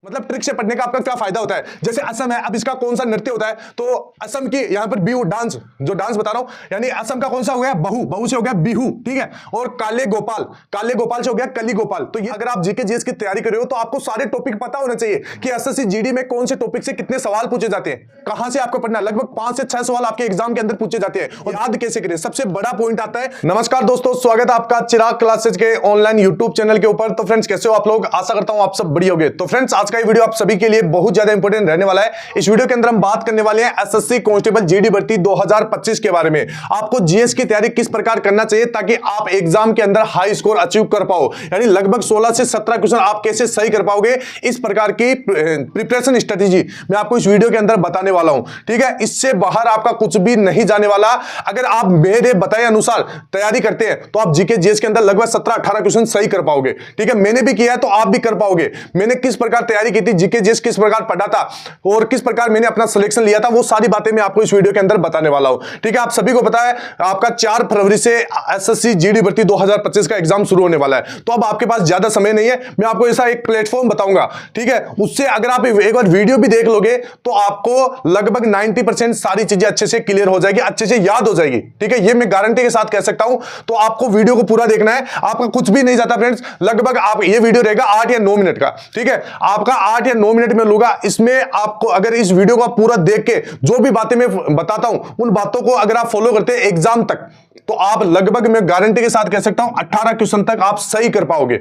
मतलब ट्रिक से पढ़ने का आपका क्या फायदा होता है। जैसे असम है, अब इसका कौन सा नृत्य होता है, तो असम की यहाँ पर बिहू डांस, जो डांस बता रहा हूं, यानी असम का कौन सा हो गया, बहु, बहु से हो गया बिहू, ठीक है। और काले गोपाल, काले गोपाल से हो गया कली गोपाल। तो ये अगर आप जीके जीएस की तैयारी कर रहे हो तो आपको सारे टॉपिक पता होना चाहिए कि एसएससी जीडी में कौन से टॉपिक से कितने सवाल पूछे जाते हैं, कहां से आपको पढ़ना है। लगभग 5 से 6 सवाल आपके एग्जाम के अंदर पूछे जाते हैं, और याद कैसे करें, सबसे बड़ा पॉइंट आता है। नमस्कार दोस्तों, स्वागत है आपका चिराग क्लासेज के ऑनलाइन यूट्यूब चैनल के ऊपर। तो फ्रेंड्स कैसे हो आप लोग, आशा करता हूं आप सब बढ़िया होंगे। तो फ्रेंड्स आज का ये वीडियो आप सभी के लिए बहुत ज्यादा इंपॉर्टेंट रहने वाला है। इस वीडियो के अंदर हम बात करने वाले हैं एसएससी कांस्टेबल जीडी भर्ती 2025 के बारे में। आपको जीएस की तैयारी किस प्रकार करना चाहिए ताकि आप एग्जाम के अंदर हाई स्कोर अचीव कर पाओ, यानी लगभग 16 से 17 क्वेश्चन आप कैसे सही कर पाओगे, इस प्रकार की प्रिपरेशन स्ट्रेटेजी मैं आपको इस वीडियो के अंदर बताने वाला हूं, ठीक है। इससे बाहर आपका कुछ भी नहीं जाने वाला। अगर आप मेरे बताए अनुसार तैयारी करते हैं तो आप जीके जीएस के अंदर लगभग 17-18 क्वेश्चन सही कर पाओगे, ठीक है। मैंने भी किया है तो आप भी कर पाओगे। मैंने किस प्रकार तैयारी की थी, जीके जीएस किस प्रकार पढ़ा था और किस प्रकार मैंने अपना सिलेक्शन लिया था, वो सारी बातें मैं आपको इस वीडियो के अंदर बताने वाला हूं, ठीक है। आप सभी को पता है आपका 4 फरवरी से एसएससी जीडी भर्ती 2025 का एग्जाम शुरू होने वाला है। तो अब आपके पास ज्यादा समय नहीं है, मैं आपको ऐसा एक प्लेटफॉर्म बताऊंगा, ठीक है। उससे अगर आप एक बार वीडियो भी देख लोगे तो आपको लगभग 90% सारी चीजें अच्छे से क्लियर हो जाएगी, अच्छे से याद हो जाएगी, ठीक है। ये मैं गारंटी के साथ कह सकता हूं। तो आपको वीडियो को पूरा देखना है, आपका कुछ भी नहीं जाता फ्रेंड्स। लगभग आप ये वीडियो रहेगा 8 या 9 मिनट का, ठीक है। आपका 8 या 9 मिनट में लूंगा। इसमें आपको अगर इस वीडियो को पूरा देख के जो भी बातें मैं बताता हूं उन बातों को अगर आप फॉलो करते हैं एग्जाम तक, तो आप लगभग मैं गारंटी के साथ कह सकता हूं 18 क्वेश्चन तक आप सही कर पाओगे,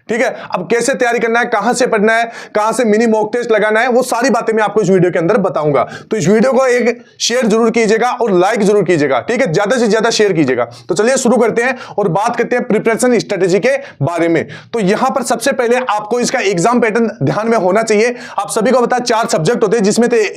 ठीक है। अब कैसे तैयारी करना है, कहां से पढ़ना है, कहां से मिनी मॉक टेस्ट लगाना है, वो सारी बातें मैं आपको इस वीडियो के अंदर बताऊंगा। तो इस वीडियो को एक शेयर जरूर कीजिएगा और लाइक जरूर कीजिएगा, ठीक है। ज्यादा से ज्यादा शेयर कीजिएगा। तो चलिए शुरू करते हैं और बात करते हैं प्रिपरेशन स्ट्रेटेजी के बारे में। तो यहां पर सबसे पहले आपको इसका एग्जाम पैटर्न ध्यान में होना चाहिए। आप सभी को पता है 4 सब्जेक्ट होते हैं,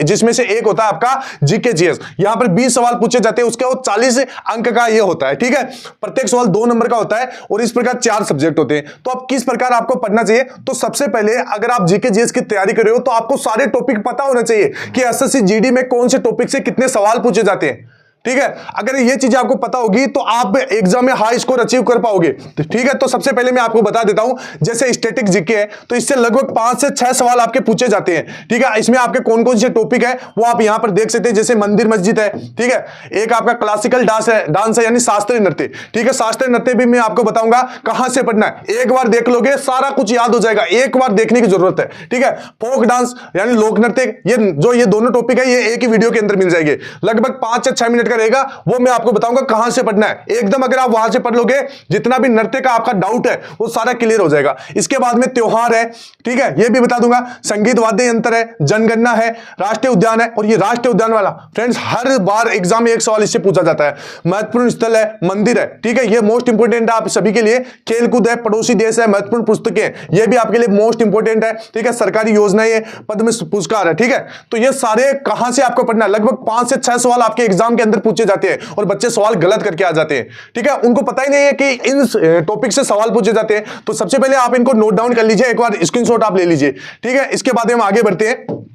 जिसमें से एक होता है आपका जीके जीएस। यहां पर 20 सवाल पूछे जाते हैं, उसके वो 40 अंक का ये होता है, ठीक है। प्रत्येक सवाल 2 नंबर का होता है और इस प्रकार 4 सब्जेक्ट होते हैं। तो अब किस प्रकार आपको पढ़ना चाहिए, तो सबसे पहले अगर आप जीके जीएस की तैयारी कर रहे हो तो आपको सारे टॉपिक पता होना चाहिए कि एसएससी जीडी में कौन से टॉपिक से कितने सवाल पूछे जाते हैं, ठीक है। अगर ये चीजें आपको पता होगी तो आप एग्जाम में हाई स्कोर अचीव कर पाओगे, ठीक है। तो सबसे पहले मैं आपको बता देता हूं, जैसे स्टैटिक जीके है तो इससे लगभग 5 से 6 सवाल आपके पूछे जाते हैं, ठीक है। इसमें आपके कौन कौन से टॉपिक है वो आप यहां पर देख सकते हैं। जैसे मंदिर मस्जिद है, ठीक है। एक आपका क्लासिकल डांस है यानी शास्त्रीय नृत्य, ठीक है। शास्त्रीय नृत्य भी मैं आपको बताऊंगा कहां से पढ़ना है। एक बार देख लोगे सारा कुछ याद हो जाएगा, एक बार देखने की जरूरत है, ठीक है। फोक डांस यानी लोक नृत्य, ये दोनों टॉपिक है, ये एक ही वीडियो के अंदर मिल जाएंगे। लगभग 5 से 6 मिनट का रहेगा, वो मैं आपको बताऊंगा कहां से पढ़ना है। एकदम अगर आप वहां से पढ़ लोगे, जितना भी नृत्य का आपका डाउट है वो सारा क्लियर हो जाएगा। इसके बाद में त्योहार है, ठीक है, ये भी बता दूंगा। संगीत वाद्य यंत्र है, जनगणना है, राष्ट्रीय उद्यान है। और ये राष्ट्रीय उद्यान वाला फ्रेंड्स हर बार एग्जाम में एक सवाल इससे पूछा जाता है। महत्वपूर्ण स्थल है, मंदिर है, ठीक है, ये मोस्ट इंपोर्टेंट है आप सभी के लिए। खेलकूद है, पड़ोसी देश है, महत्वपूर्ण पुस्तकें, ये भी आपके लिए मोस्ट इंपोर्टेंट है, ठीक है। सरकारी योजनाएं है, पद्म पुरस्कार है, ठीक है। तो ये सारे कहां से आपको पढ़ना है, लगभग 5 से 6 सवाल आपके एग्जाम के अंदर पूछे जाते हैं और बच्चे सवाल गलत करके आ जाते हैं, ठीक है। उनको पता ही नहीं है कि इन टॉपिक से सवाल पूछे जाते हैं। तो सबसे पहले आप इनको नोट डाउन कर लीजिए, एक बार स्क्रीनशॉट आप ले लीजिए, ठीक है। इसके बाद हम आगे बढ़ते हैं।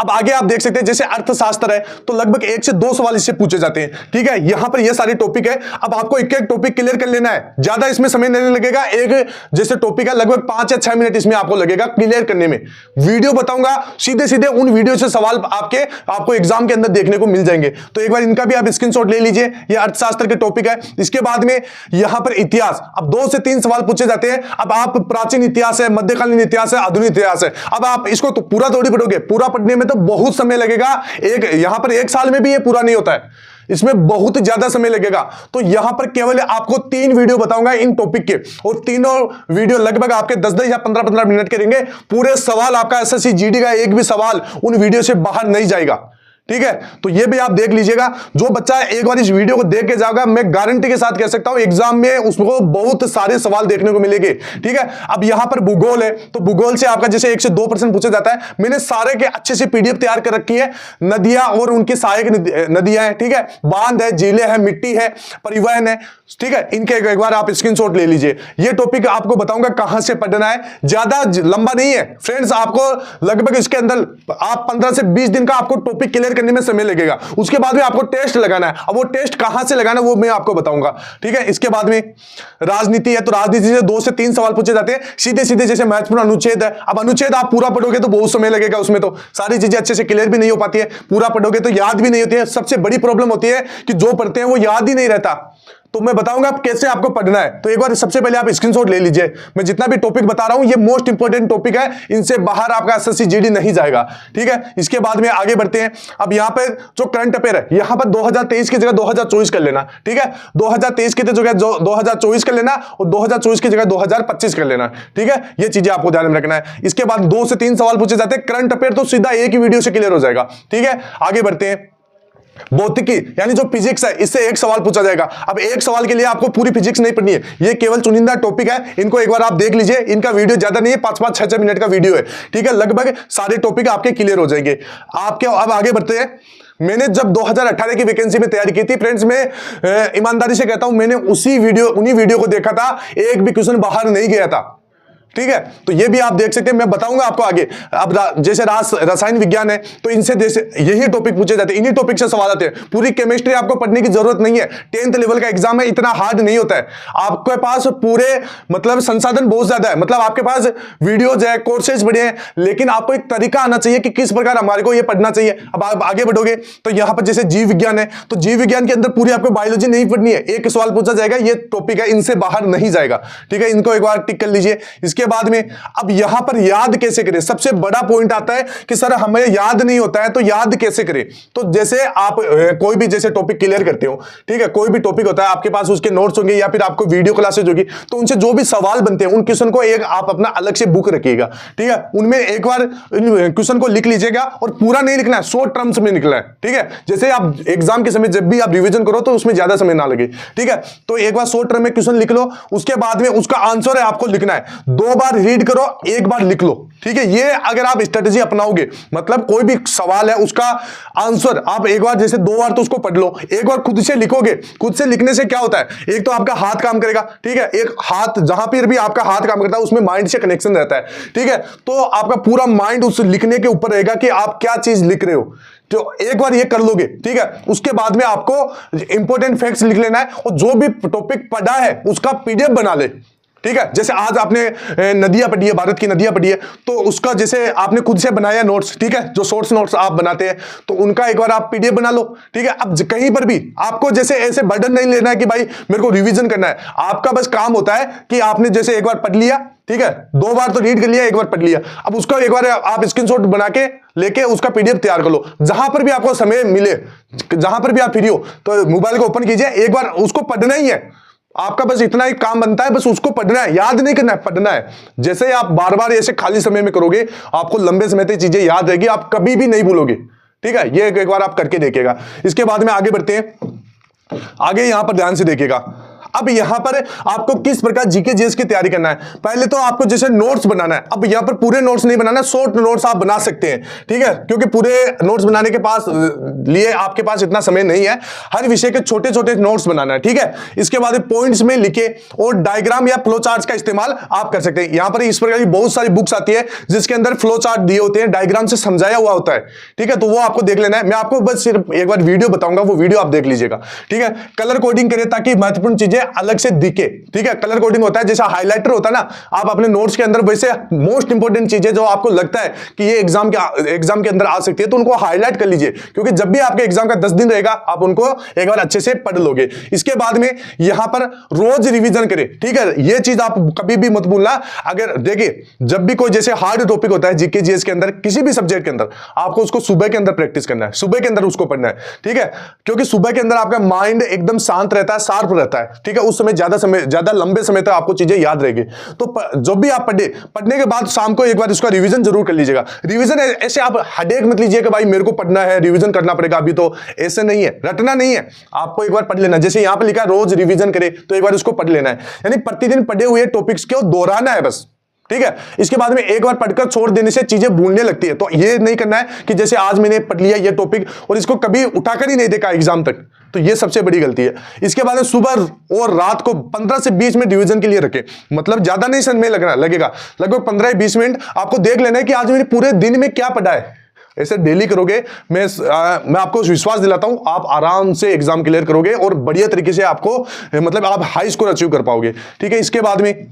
अब आगे आप देख सकते हैं जैसे अर्थशास्त्र है तो लगभग 1 से 2 सवाल इससे पूछे जाते हैं, ठीक है। यहां पर ये सारे टॉपिक है। अब आपको एक एक टॉपिक क्लियर कर लेना है, ज्यादा इसमें समय नहीं लगेगा। एक जैसे टॉपिक है लगभग 5 या 6 मिनट इसमें आपको लगेगा क्लियर करने में। वीडियो बताऊंगा, सीधे सीधे उन वीडियो से सवाल आपको एग्जाम के अंदर देखने को मिल जाएंगे। तो एक बार इनका भी आप स्क्रीनशॉट ले लीजिए, ये अर्थशास्त्र के टॉपिक है। इसके बाद में यहां पर इतिहास, अब 2 से 3 सवाल पूछे जाते हैं। अब आप प्राचीन इतिहास है, मध्यकालीन इतिहास है, आधुनिक इतिहास है। अब आप इसको तो पूरा थोड़ी पढ़ोगे, पूरा पढ़ने में तो बहुत समय लगेगा। यहां पर 1 साल में भी ये पूरा नहीं होता है, इसमें बहुत ज्यादा समय लगेगा। तो यहां पर केवल आपको 3 वीडियो बताऊंगा इन टॉपिक के, और तीनों वीडियो लगभग आपके 10-10 या 15-15 मिनट के रहेंगे। पूरे सवाल आपका एसएससी जीडी का एक भी सवाल उन वीडियो से बाहर नहीं जाएगा, ठीक है। तो ये भी आप देख लीजिएगा। जो बच्चा एक बार इस वीडियो को देख के जाएगा, मैं गारंटी के साथ कह सकता हूं एग्जाम में उसको बहुत सारे सवाल देखने को मिलेंगे, ठीक है। अब यहां पर भूगोल है तो भूगोल से आपका जैसे 1 से 2% पूछा जाता है। मैंने सारे के अच्छे से पीडीएफ तैयार कर रखी है। नदियां और उनकी सहायक नदियां हैं, ठीक है, बांध है, झीलें हैं, मिट्टी है, परिवहन है, ठीक है। इनके एक बार आप स्क्रीनशॉट ले लीजिए। ये टॉपिक आपको बताऊंगा कहां से पढ़ना है, ज्यादा लंबा नहीं है फ्रेंड्स। आपको लगभग इसके अंदर आप 15 से 20 दिन का आपको टॉपिक क्लियर करने में समय लगेगा। उसके बाद में आपको टेस्ट लगाना है। अब वो टेस्ट कहां से लगाना है वो मैं आपको बताऊंगा, ठीक है। इसके बाद में राजनीति है, तो राजनीति से 2 से 3 सवाल पूछे जाते हैं सीधे सीधे, जैसे महत्वपूर्ण अनुच्छेद है। अब अनुच्छेद आप पूरा पढ़ोगे तो बहुत समय लगेगा, उसमें तो सारी चीजें अच्छे से क्लियर भी नहीं हो पाती है, पूरा पढ़ोगे तो याद भी नहीं होती है। सबसे बड़ी प्रॉब्लम होती है कि जो पढ़ते हैं वो याद ही नहीं रहता। तो मैं बताऊंगा आप कैसे आपको पढ़ना है। तो एक बार सबसे पहले आप स्क्रीनशॉट ले लीजिए। मैं जितना भी टॉपिक बता रहा हूं ये मोस्ट इंपोर्टेंट टॉपिक है, इनसे बाहर आपका एसएससी जीडी नहीं जाएगा, ठीक है। इसके बाद में आगे बढ़ते हैं। अब यहां पे जो करंट अफेयर है, यहां पर 2023 की जगह 2024 कर लेना, ठीक है। 2023 की जगह 2024 कर लेना और 2024 की जगह 2025 कर लेना, ठीक है। ये चीजें आपको ध्यान में रखना है। इसके बाद 2 से 3 सवाल पूछे जाते हैं करंट अफेयर, तो सीधा एक ही वीडियो से क्लियर हो जाएगा, ठीक है। आगे बढ़ते हैं। भौतिकी यानी जो फिजिक्स है, इससे एक सवाल पूछा जाएगा। अब एक सवाल के लिए आपको पूरी फिजिक्स नहीं पढ़नी है, ये केवल चुनिंदा टॉपिक है। इनको एक बार आप देख लीजिए, इनका वीडियो ज्यादा नहीं है, 5-5, 6-6 मिनट का वीडियो है, ठीक है। लगभग सारे टॉपिक आपके क्लियर हो जाएंगे आपके। अब आगे बढ़ते हैं। मैंने जब 2018 की वैकेंसी में तैयारी की थी फ्रेंड्स, मैं ईमानदारी से कहता हूं, मैंने उन्हीं वीडियो को देखा था, एक भी क्वेश्चन बाहर नहीं गया था, ठीक है। तो ये भी आप देख सकते हैं, मैं बताऊंगा आपको आगे। अब जैसे रसायन विज्ञान है, तो इनसे जैसे यही टॉपिक पूछे जाते हैं, इन्हीं टॉपिक से सवाल आते हैं। पूरी केमिस्ट्री आपको पढ़ने की जरूरत नहीं है, 10th लेवल का एग्जाम है, इतना हार्ड नहीं होता है। आपके पास पूरे मतलब संसाधन बहुत ज्यादा है, मतलब आपके पास वीडियोज है, कोर्सेज बड़े हैं, लेकिन आपको एक तरीका आना चाहिए कि किस प्रकार हमारे को ये पढ़ना चाहिए। अब आप आगे बढ़ोगे तो यहां पर जैसे जीव विज्ञान है, तो जीव विज्ञान के अंदर पूरी आपको बायोलॉजी नहीं पढ़नी है, एक सवाल पूछा जाएगा, ये टॉपिक है, इनसे बाहर नहीं जाएगा, ठीक है। इनको एक बार टिक कर लीजिए। इसके बाद में अब यहां पर याद कैसे करें, सबसे बड़ा पॉइंट आता है कि सर हमें याद नहीं होता है, तो याद कैसे करें। तो जैसे आप कोई भी जैसे टॉपिक क्लियर करते हो, ठीक है, कोई भी टॉपिक होता है आपके पास, उसके नोट्स होंगे या फिर आपको वीडियो क्लासेज होगी, तो उनसे जो भी सवाल बनते हैं उन क्वेश्चन को एक आप अपना अलग से बुक रखिएगा, ठीक है। उनमें एक बार क्वेश्चन को लिख लीजिएगा और पूरा नहीं लिखना है, शॉर्ट टर्म्स में निकला है, ठीक है। जैसे आप एग्जाम के समय जब भी आप रिवीजन करो तो उसमें ज्यादा समय ना लगे, ठीक है। तो एक बार शॉर्ट टर्म में क्वेश्चन लिख लो, उसके बाद में उसका आंसर है आपको लिखना है, 2 बार रीड करो, एक बार लिख लो, ठीक है। ये अगर आप स्ट्रेटजी अपनाओगे, मतलब कोई भी सवाल है उसका आंसर आप एक बार जैसे 2 बार तो उसको पढ़ लो, एक बार खुद से लिखोगे। खुद से लिखने से क्या होता है, एक तो आपका हाथ काम करेगा, ठीक है। एक हाथ जहां पर भी आपका हाथ काम करता है उसमें माइंड से कनेक्शन रहता है, ठीक है। तो आपका पूरा माइंड उस लिखने के ऊपर रहेगा कि आप क्या चीज लिख रहे हो। तो एक बार ये कर लोगे, ठीक है। उसके बाद में आपको इंपॉर्टेंट फैक्ट्स लिख लेना है और जो भी टॉपिक पढ़ा है उसका पीडीएफ बना ले, ठीक है। जैसे आज आपने नदियां पढ़ी है, भारत की नदियां पढ़ी है, तो उसका जैसे आपने खुद से बनाया नोट्स, ठीक है, जो शॉर्ट्स नोट्स आप बनाते हैं, तो उनका एक बार आप पीडीएफ बना लो, ठीक है। अब कहीं पर भी आपको जैसे ऐसे बर्डन नहीं लेना है कि भाई मेरे को रिवीजन करना है। आपका बस काम होता है कि आपने जैसे एक बार पढ़ लिया, ठीक है, 2 बार तो रीड कर लिया, एक बार पढ़ लिया, अब उसका एक बार आप स्क्रीनशॉट बना के लेके उसका पीडीएफ तैयार कर लो। जहां पर भी आपको समय मिले, जहां पर भी आप फ्री हो, तो मोबाइल को ओपन कीजिए, एक बार उसको पढ़ना ही है। आपका बस इतना ही काम बनता है, बस उसको पढ़ना है, याद नहीं करना है, पढ़ना है। जैसे आप बार बार ऐसे खाली समय में करोगे, आपको लंबे समय तक चीजें याद रहेगी, आप कभी भी नहीं भूलोगे, ठीक है। ये एक बार आप करके देखिएगा। इसके बाद में आगे बढ़ते हैं। आगे यहां पर ध्यान से देखिएगा। अब यहां पर आपको किस प्रकार जीके जीएस की तैयारी करना है। पहले तो आपको जैसे नोट्स बनाना है। अब यहां पर पूरे नोट्स नहीं बनाना, शॉर्ट नोट्स आप बना सकते हैं, ठीक है, क्योंकि पूरे नोट्स बनाने के पास लिए आपके पास इतना समय नहीं है। हर विषय के छोटे छोटे नोट्स बनाना है, ठीक है। इसके बाद पॉइंट्स में लिखे और डायग्राम या फ्लो चार्ट का इस्तेमाल आप कर सकते हैं। यहां पर इस प्रकार की बहुत सारी बुक्स आती है जिसके अंदर फ्लो चार्ट दिए होते हैं, डायग्राम से समझाया हुआ होता है, ठीक है। तो वो आपको देख लेना है। मैं आपको बस सिर्फ एक बार वीडियो बताऊंगा, वो वीडियो आप देख लीजिएगा, ठीक है। कलर कोडिंग करें ताकि महत्वपूर्ण चीजें अलग से दिखे, ठीक है। कलर कोडिंग होता है जैसा हाइलाइटर होता है ना, आप अपने नोट्स के अंदर वैसे मोस्ट इंपोर्टेंट चीजें जो आपको लगता है कि ये एग्जाम के अंदर आ सकती है, तो उनको हाईलाइट कर लीजिए, क्योंकि जब भी आपके एग्जाम का 10 दिन रहेगा आप उनको एक बार अच्छे से पढ़ लोगे। इसके बाद में यहां पर रोज रिवीजन करें, ठीक है। ये चीज आप कभी भी मत भूलना। अगर देखिए जब भी कोई जैसे हार्ड टॉपिक होता है जीके जीएस के अंदर, किसी भी सब्जेक्ट के अंदर, आपको उसको सुबह के अंदर प्रैक्टिस करना है, सुबह के अंदर उसको पढ़ना है, ठीक है। क्योंकि सुबह के अंदर आपका माइंड एकदम शांत रहता है, शार्प रहता है, ठीक है। उस समय ज्यादा लंबे समय तक आपको चीजें याद रहेगी। तो जब भी आप पढ़ने के बाद शाम को एक बार इसका रिवीजन जरूर कर लीजिएगा। रिवीजन ऐसे आप हेडेक मत लीजिए कि भाई मेरे को पढ़ना है, रिवीजन करना पड़ेगा, अभी तो ऐसे नहीं है, रटना नहीं है, आपको एक बार पढ़ लेना। जैसे यहां पर लिखा है रोज रिवीजन करे, तो एक बार उसको पढ़ लेना है, यानी प्रतिदिन पढ़े हुए टॉपिक्स को दोहराना है बस, ठीक है। इसके बाद में एक बार पढ़कर छोड़ देने से चीजें भूलने लगती है। तो ये नहीं करना है कि जैसे आज मैंने पढ़ लिया ये टॉपिक और इसको कभी उठाकर ही नहीं देखा एग्जाम तक, तो ये सबसे बड़ी गलती है। इसके बाद में सुबह और रात को 15 से 20 मिनट रिवीजन के लिए रखें, मतलब ज्यादा नहीं समय लगेगा, लगभग 15 से 20 मिनट आपको देख लेना है कि आज मैंने पूरे दिन में क्या पढ़ा है। ऐसे डेली करोगे, मैं आपको विश्वास दिलाता हूं आप आराम से एग्जाम क्लियर करोगे और बढ़िया तरीके से आपको मतलब आप हाई स्कोर अचीव कर पाओगे। ठीक है, इसके बाद में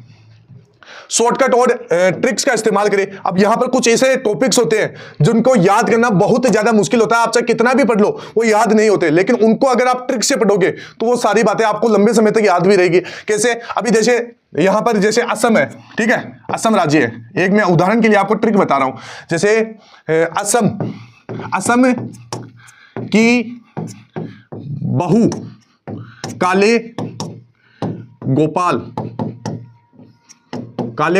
शॉर्टकट और ट्रिक्स का इस्तेमाल करें। अब यहां पर कुछ ऐसे टॉपिक्स होते हैं जिनको याद करना बहुत ज्यादा मुश्किल होता है, आप चाहे कितना भी पढ़ लो वो याद नहीं होते, लेकिन उनको अगर आप ट्रिक से पढ़ोगे तो वो सारी बातें आपको लंबे समय तक याद भी रहेगी। कैसे, अभी जैसे यहां पर जैसे असम है, ठीक है, असम राज्य है, एक मैं उदाहरण के लिए आपको ट्रिक बता रहा हूं। जैसे असम की बहू काले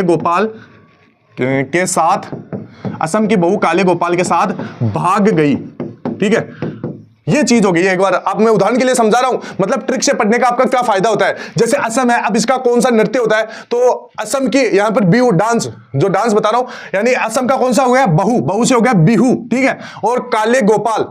गोपाल के साथ, असम की बहू काले गोपाल के साथ भाग गई। ठीक है, ये चीज हो गई। एक बार अब मैं उदाहरण के लिए समझा रहा हूं, मतलब ट्रिक से पढ़ने का आपका क्या फायदा होता है। जैसे असम है, अब इसका कौन सा नृत्य होता है, तो असम की यहां पर बिहू डांस, जो डांस बता रहा हूं, यानी असम का कौन सा हो गया, बहू से हो गया बिहू। ठीक है, और काले गोपाल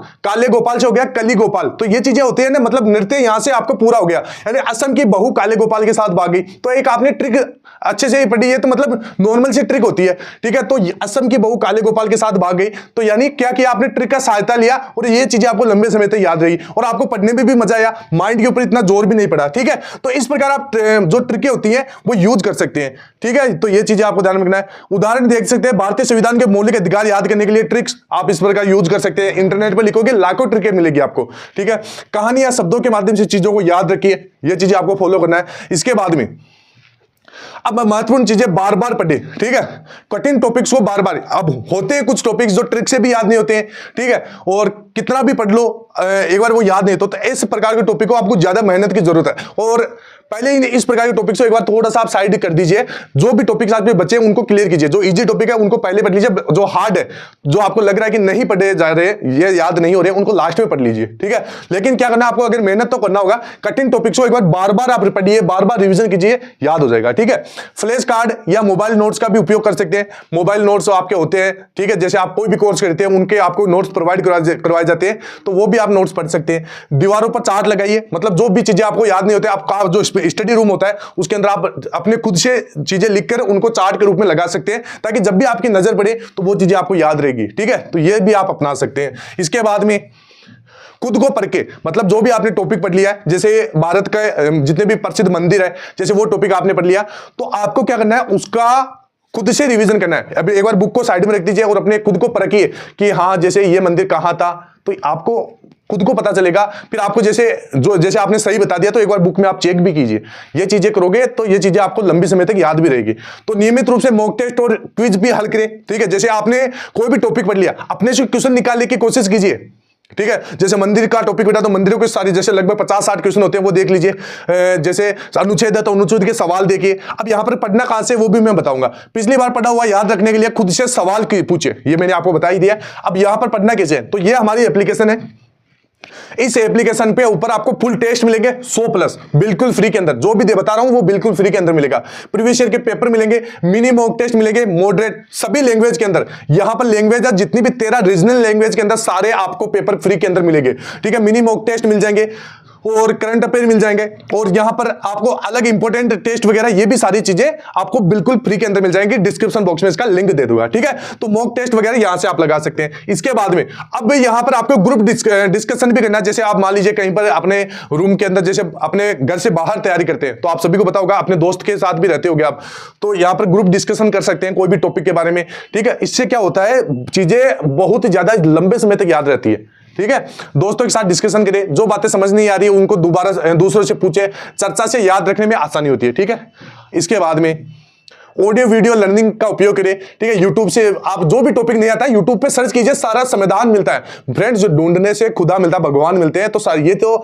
से हो गया कली गोपाल। तो ये चीजें होती है ना, मतलब नृत्य यहां से आपको पूरा हो गया, यानी असम की बहू काले गोपाल के साथ भाग गई। तो एक आपने ट्रिक अच्छे से ही पढ़ी है, तो मतलब नॉर्मल सी ट्रिक होती है। ठीक है, तो असम की बहू काले गोपाल के साथ भाग गई, तो यानी क्या किया आपने, ट्रिक का सहायता लिया और ये चीजें आपको लंबे समय तक याद रही और आपको पढ़ने में भी मजा आया, माइंड के ऊपर इतना जोर भी नहीं पड़ा। ठीक है, तो इस प्रकार आप जो ट्रिकें होती हैं वो यूज कर सकते हैं। ठीक है, तो ये चीजें आपको ध्यान में रखना है। उदाहरण देख सकते हैं, भारतीय संविधान के मौलिक अधिकार याद करने के लिए ट्रिक्स आप इस प्रकार यूज कर सकते हैं। इंटरनेट पर लिखोगे लाखों ट्रिकें मिलेगी आपको। ठीक है, कहानी या शब्दों के माध्यम से चीजों को याद रखिए, ये चीजें आपको फॉलो करना है। इसके बाद में अब महत्वपूर्ण चीजें बार बार पढ़े। ठीक है, कठिन टॉपिक्स को बार बार, अब होते हैं कुछ टॉपिक्स जो ट्रिक से भी याद नहीं होते हैं। ठीक है, और कितना भी पढ़ लो एक बार वो याद नहीं, तो इस प्रकार के टॉपिक को आपको ज्यादा मेहनत की जरूरत है। और पहले ही इस प्रकार के टॉपिक्स को एक बार थोड़ा सा आप साइड कर दीजिए। जो भी टॉपिक्स आपके बचे हैं उनको क्लियर कीजिए। जो इजी टॉपिक है उनको पहले पढ़ लीजिए, जो हार्ड है, जो आपको लग रहा है कि नहीं पढ़े जा रहे, ये याद नहीं हो रहे, उनको लास्ट में पढ़ लीजिए। ठीक है, लेकिन क्या करना, आपको अगर मेहनत तो करना होगा, कठिन टॉपिक्स को एक बार बार आप पढ़िए, बार बार रिविजन कीजिए, याद हो जाएगा। ठीक है, फ्लैश कार्ड या मोबाइल नोट्स का भी उपयोग कर सकते हैं। मोबाइल नोट्स आपके होते हैं, ठीक है, जैसे आप कोई भी कोर्स करते हैं उनके आपको नोट्स प्रोवाइड करवाए जाते हैं, तो वो भी आप नोट्स पढ़ सकते हैं। दीवारों पर चार्ट लगाइए, मतलब जो भी चीजें आपको याद नहीं होते, आपका जो स्टडी रूम होता है उसके अंदर आप अपने खुद से चीजें लिखकर उनको चार्ट के रूप में लगा सकते हैं, ताकि जब भी आपकी नजर पड़े तो वो चीजें आपको याद रहेगी। ठीक है, तो ये भी आप अपना सकते हैं। इसके बाद में खुद को पढ़ के, मतलब जो भी आपने टॉपिक पढ़ लिया है, जैसे भारत के जितने भी प्रसिद्ध मंदिर है, जैसे वो टॉपिक आपने पढ़ लिया, तो आपको क्या करना है, उसका खुद से रिवीजन करना है। अभी एक बार बुक को साइड में रख दीजिए और अपने खुद को परखिए कि हाँ, जैसे ये मंदिर कहाँ था, तो आपको खुद को पता चलेगा। फिर आपको जैसे आपने सही बता दिया, तो एक बार बुक में आप चेक भी कीजिए। ये चीजें करोगे तो ये चीजें आपको लंबी समय तक याद भी रहेगी। तो नियमित रूप से मॉक टेस्ट और क्विज भी हल करें। ठीक है, जैसे आपने कोई भी टॉपिक पढ़ लिया, अपने से क्वेश्चन निकालने की कोशिश कीजिए। ठीक है, जैसे मंदिर का टॉपिक बेटा, तो मंदिरों के सारे जैसे लगभग 50-60 क्वेश्चन होते हैं, वो देख लीजिए। जैसे अनुच्छेद है तो अनुच्छेद के सवाल देखिए। अब यहां पर पढ़ना कहां से वो भी मैं बताऊंगा। पिछली बार पढ़ा हुआ याद रखने के लिए खुद से सवाल पूछे, ये मैंने आपको बता ही दिया। अब यहां पर पढ़ना कैसे है, तो ये हमारी एप्लीकेशन है। इस एप्लीकेशन पे ऊपर आपको फुल टेस्ट मिलेंगे 100+ बिल्कुल फ्री के अंदर, जो भी दे बता रहा हूं वो बिल्कुल फ्री के अंदर मिलेगा। प्रीवियस ईयर के पेपर मिलेंगे, मिनी मॉक टेस्ट मिलेंगे, मॉडरेट सभी लैंग्वेज के अंदर। यहां पर लैंग्वेज है जितनी भी 13 रीजनल लैंग्वेज के अंदर सारे आपको पेपर फ्री के अंदर मिलेंगे। ठीक है, मिनी मॉक टेस्ट मिल जाएंगे और करंट अफेयर मिल जाएंगे, और यहां पर आपको अलग इंपॉर्टेंट टेस्ट वगैरह, ये भी सारी चीजें आपको बिल्कुल फ्री के अंदर मिल जाएंगी। डिस्क्रिप्शन बॉक्स में इसका लिंक दे दूंगा। ठीक है, तो मॉक टेस्ट वगैरह यहां से आप लगा सकते हैं। इसके बाद में अब यहां पर आपको ग्रुप डिस्कशन भी करना है। जैसे आप मान लीजिए कहीं पर अपने रूम के अंदर, जैसे अपने घर से बाहर तैयारी करते हैं, तो आप सभी को पता होगा, अपने दोस्त के साथ भी रहते होंगे आप, तो यहां पर ग्रुप डिस्कशन कर सकते हैं कोई भी टॉपिक के बारे में। ठीक है, इससे क्या होता है, चीजें बहुत ज्यादा लंबे समय तक याद रहती है। ठीक है, दोस्तों के साथ डिस्कशन करें, जो बातें समझ नहीं आ रही है उनको दोबारा दूसरों से पूछे, चर्चा से याद रखने में आसानी होती है। ठीक है, इसके बाद में ऑडियो वीडियो लर्निंग का उपयोग करें। ठीक है, यूट्यूब से आप जो भी टॉपिक नहीं आता है यूट्यूब पे सर्च कीजिए, सारा समाधान मिलता है। फ्रेंड्स, जो ढूंढने से खुदा मिलता है, भगवान मिलते हैं, तो ये तो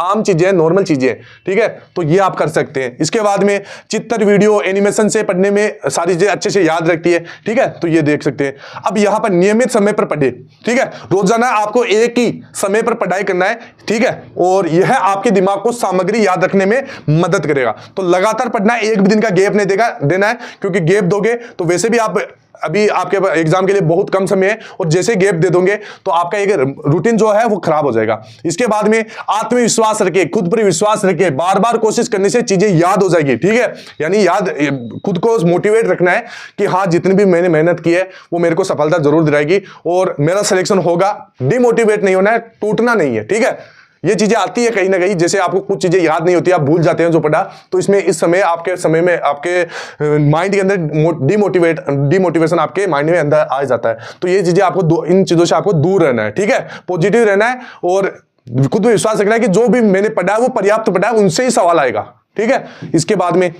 आम चीजें, नॉर्मल चीजें। ठीक है, तो ये आप कर सकते हैं। इसके बाद में चित्र, वीडियो, एनिमेशन से पढ़ने में सारी चीजें अच्छे से याद रखती है। ठीक है, तो ये देख सकते हैं। अब यहां पर नियमित समय पर पढ़े। ठीक है, रोजाना आपको एक ही समय पर पढ़ाई करना है। ठीक है, और यह आपके दिमाग को सामग्री याद रखने में मदद करेगा। तो लगातार पढ़ना, एक भी दिन का गैप नहीं देना है, क्योंकि गैप दोगे तो वैसे भी आप अभी आपके एग्जाम के लिए बहुत कम समय है और जैसे गैप दे दोगे तो आपका एक रूटीन जो है वो खराब हो जाएगा। इसके बाद में आत्मविश्वास रखिए, खुद पर विश्वास रखिए, बार बार कोशिश करने से चीजें याद हो जाएगी, ठीक है। यानी याद, खुद को मोटिवेट रखना है कि हाँ जितनी भी मैंने मेहनत की है वो मेरे को सफलता जरूर दिलाएगी और मेरा सिलेक्शन होगा। डिमोटिवेट नहीं होना है, टूटना नहीं है, ठीक है। ये चीजें आती है कहीं ना कहीं, जैसे आपको कुछ चीजें याद नहीं होती, आप भूल जाते हैं जो पढ़ा, तो इसमें इस समय आपके समय में आपके माइंड के अंदर डिमोटिवेशन आपके माइंड में अंदर आ जाता है। तो ये चीजें आपको इन चीजों से आपको दूर रहना है, ठीक है। पॉजिटिव रहना है और खुद में विश्वास रखना है कि जो भी मैंने पढ़ा है वो पर्याप्त पढ़ा है, उनसे ही सवाल आएगा, ठीक है। इसके बाद में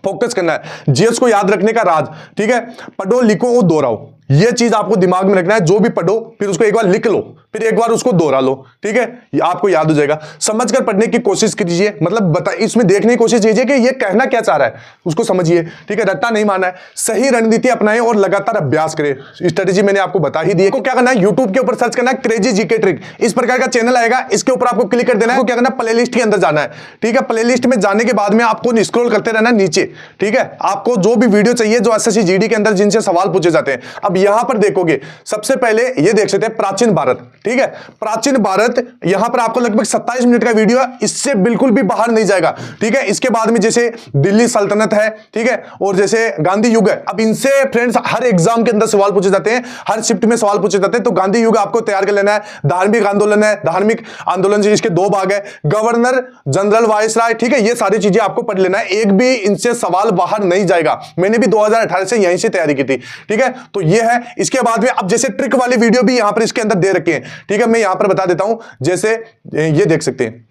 फोकस करना है, जीएस को याद रखने का राज, ठीक है। पढ़ो, लिखो और दोहराओ, ये चीज आपको दिमाग में रखना है। जो भी पढ़ो फिर उसको एक बार लिख लो, फिर एक बार उसको दोहरा लो, ठीक है, ये आपको याद हो जाएगा। समझकर पढ़ने की कोशिश कीजिए, मतलब इसमें देखने की कोशिश कीजिए कि ये कहना क्या चाह रहा है, उसको समझिए, ठीक है। रट्टा नहीं मारना है, सही रणनीति अपनाएं और लगातार अभ्यास करें। स्ट्रेटेजी मैंने आपको बता ही दी है। क्या करना है, यूट्यूब के ऊपर सर्च करना है क्रेजी जीके ट्रिक, इस प्रकार का चैनल आएगा, इसके ऊपर आपको क्लिक कर देना है। क्या करना है, प्लेलिस्ट के अंदर जाना है, ठीक है। प्लेलिस्ट में जाने के बाद में आपको स्क्रॉल करते रहना नीचे, ठीक है। आपको जो भी वीडियो चाहिए जो एसएससी जीडी के अंदर जिनसे सवाल पूछे जाते हैं, अब यहां पर देखोगे सबसे पहले ये देख सकते हैं प्राचीन भारत, ठीक है। प्राचीन भारत, यहां पर आपको लगभग 27 मिनट का वीडियो है, इससे बिल्कुल भी बाहर नहीं जाएगा, ठीक है। इसके बाद में जैसे दिल्ली सल्तनत है, ठीक है, और जैसे गांधी युग है। अब इनसे फ्रेंड्स हर एग्जाम के अंदर सवाल पूछे जाते हैं, हर शिफ्ट में सवाल पूछे जाते हैं, तो गांधी युग आपको तैयार कर लेना है। धार्मिक आंदोलन है, धार्मिक आंदोलन से इसके 2 भाग है, गवर्नर जनरल वायसराय, ठीक है। ये सारी चीजें आपको पढ़ लेना है, एक भी इनसे सवाल बाहर नहीं जाएगा। मैंने भी 2018 से यहीं से तैयारी की थी, ठीक है। तो ये है। इसके बाद में अब जैसे ट्रिक वाली वीडियो भी यहां पर इसके अंदर दे रखे हैं, ठीक है। मैं यहां पर बता देता हूं, जैसे ये देख सकते हैं,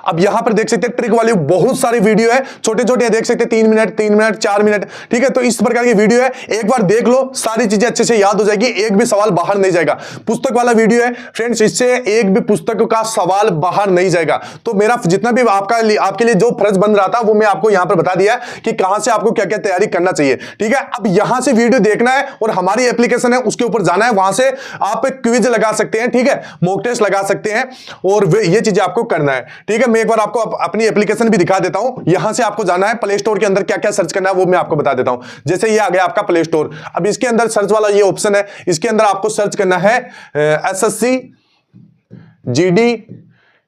अब यहां पर देख सकते हैं ट्रिक वाली बहुत सारी वीडियो है, छोटे छोटे देख सकते हैं, 3 मिनट 4 मिनट, ठीक है। तो इस प्रकार की वीडियो है, एक बार देख लो, सारी चीजें अच्छे से याद हो जाएगी, एक भी सवाल बाहर नहीं जाएगा। पुस्तक वाला वीडियो है फ्रेंड्स, इससे एक भी पुस्तक का सवाल बाहर नहीं जाएगा। तो मेरा जितना भी आपके लिए जो फर्ज बन रहा था वो मैं आपको यहां पर बता दिया कि कहां से आपको क्या क्या तैयारी करना चाहिए, ठीक है। अब यहां से वीडियो देखना है और हमारी एप्लीकेशन है उसके ऊपर जाना है, वहां से आप क्विज लगा सकते हैं, ठीक है, मॉक टेस्ट लगा सकते हैं और ये चीजें आपको करना है, ठीक है। मैं एक बार आपको अपनी एप्लीकेशन भी दिखा देता हूं। यहां से आपको जाना है प्ले स्टोर के अंदर, क्या क्या सर्च करना है वो मैं आपको बता देता हूं। जैसे ये आ गया आपका प्ले स्टोर, अब इसके अंदर सर्च वाला ये ऑप्शन है, इसके अंदर आपको सर्च करना है एसएससी जीडी,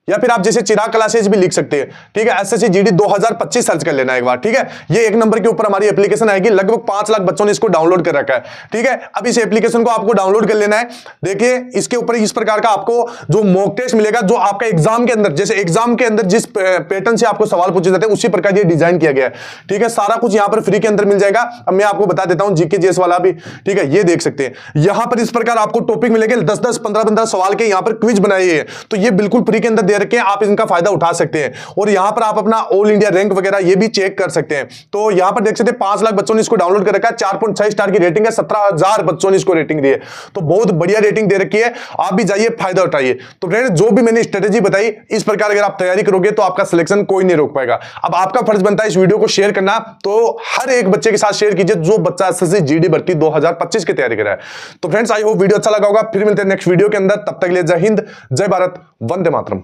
या फिर आप जैसे चिराग क्लासेज भी लिख सकते हैं, ठीक है। एसएससी जीडी 2025 सर्च कर लेना एक बार, ठीक है। ये 1 नंबर के ऊपर हमारी एप्लीकेशन आएगी, लगभग 5 लाख बच्चों ने इसको डाउनलोड कर रखा है, ठीक है। अब इस एप्लीकेशन को आपको डाउनलोड कर लेना है। देखिए इसके ऊपर इस प्रकार का आपको जो मॉक टेस्ट मिलेगा, जो आपका एग्जाम के अंदर, जैसे एग्जाम के अंदर जिस पैटर्न से आपको सवाल पूछे जाते हैं उसी प्रकार ये डिजाइन किया गया है, ठीक है। सारा कुछ यहां पर फ्री के अंदर मिल जाएगा। अब मैं आपको बता देता हूं जीके जीएस वाला भी, ठीक है। ये देख सकते हैं यहां पर इस प्रकार आपको टॉपिक मिलेंगे, 10-10 15-15 सवाल के यहां पर क्विज बनाए हैं, तो ये बिल्कुल फ्री के अंदर दे रखे हैं, आप इनका फायदा उठा सकते हैं। और यहां पर आप अपना ऑल इंडिया रैंक वगैरह ये भी चेक कर सकते हैं। तो यहां पर देख सकते हैं 5 लाख बच्चों ने इसको डाउनलोड कर रखा है, 4.6 स्टार की रेटिंग है, 17,000 बच्चों ने इसको रेटिंग दी है, तो बहुत बढ़िया रेटिंग दे रखी है। आप भी जाइए, फायदा उठाइए। तो फ्रेंड्स जो भी मैंने स्ट्रेटेजी बताई, इस प्रकार अगर आप तैयारी करोगे तो आपका सिलेक्शन कोई नहीं रोक पाएगा। अब आपका फर्ज बनता है इस वीडियो को शेयर करना, तो हर एक बच्चे के साथ शेयर कीजिए जो बच्चा एसएससी जीडी भर्ती 2025 की तैयारी कर रहा है। तो फ्रेंड्स आई होप वीडियो अच्छा लगा होगा। फिर मिलते हैं नेक्स्ट वीडियो के अंदर, तब तक के लिए जय हिंद, जय भारत, वंदे मातरम।